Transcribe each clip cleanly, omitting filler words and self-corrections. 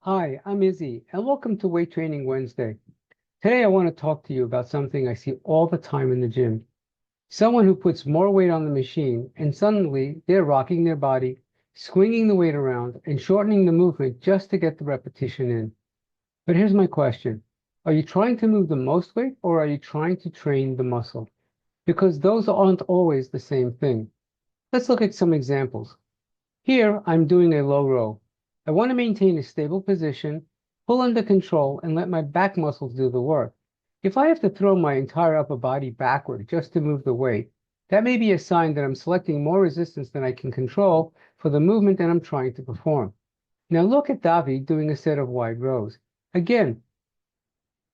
Hi, I'm Izzy, and welcome to Weight Training Wednesday. Today, I want to talk to you about something I see all the time in the gym. Someone who puts more weight on the machine, and suddenly they're rocking their body, swinging the weight around, and shortening the movement just to get the repetition in. But here's my question. Are you trying to move the most weight, or are you trying to train the muscle? Because those aren't always the same thing. Let's look at some examples. Here, I'm doing a low row. I want to maintain a stable position, pull under control, and let my back muscles do the work. If I have to throw my entire upper body backward just to move the weight, that may be a sign that I'm selecting more resistance than I can control for the movement that I'm trying to perform. Now look at Davi doing a set of wide rows. Again,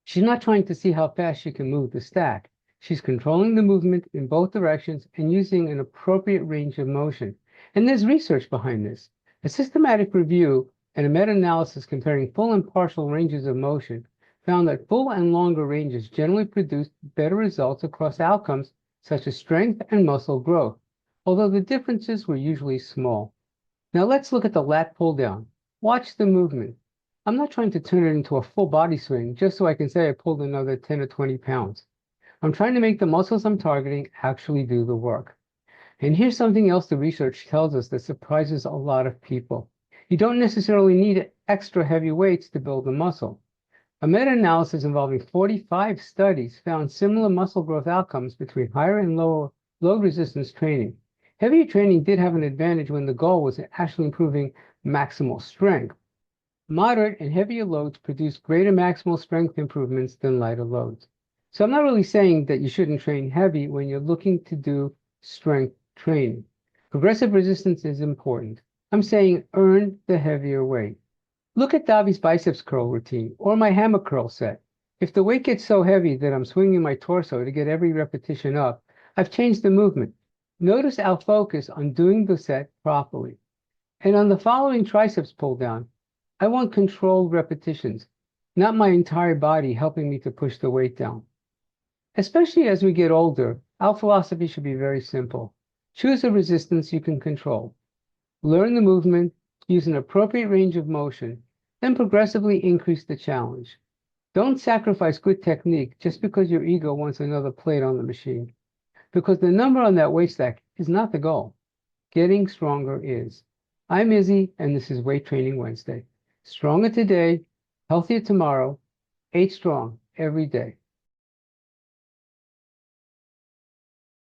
she's not trying to see how fast she can move the stack. She's controlling the movement in both directions and using an appropriate range of motion. And there's research behind this. A systematic review and a meta-analysis comparing full and partial ranges of motion found that full and longer ranges generally produced better results across outcomes such as strength and muscle growth, although the differences were usually small. Now let's look at the lat pull down. Watch the movement. I'm not trying to turn it into a full body swing just so I can say I pulled another 10 or 20 pounds. I'm trying to make the muscles I'm targeting actually do the work. And here's something else the research tells us that surprises a lot of people. You don't necessarily need extra heavy weights to build a muscle. A meta-analysis involving 45 studies found similar muscle growth outcomes between higher and lower load resistance training. Heavier training did have an advantage when the goal was actually improving maximal strength. Moderate and heavier loads produce greater maximal strength improvements than lighter loads. So I'm not really saying that you shouldn't train heavy when you're looking to do strength training. Progressive resistance is important. I'm saying earn the heavier weight. Look at Davi's biceps curl routine or my hammer curl set. If the weight gets so heavy that I'm swinging my torso to get every repetition up, I've changed the movement. Notice our focus on doing the set properly. And on the following triceps pull down, I want controlled repetitions, not my entire body helping me to push the weight down. Especially as we get older, our philosophy should be very simple. Choose a resistance you can control. Learn the movement, use an appropriate range of motion, then progressively increase the challenge. Don't sacrifice good technique just because your ego wants another plate on the machine. Because the number on that weight stack is not the goal. Getting stronger is. I'm Izzy, and this is Weight Training Wednesday. Stronger today, healthier tomorrow, 8 strong every day.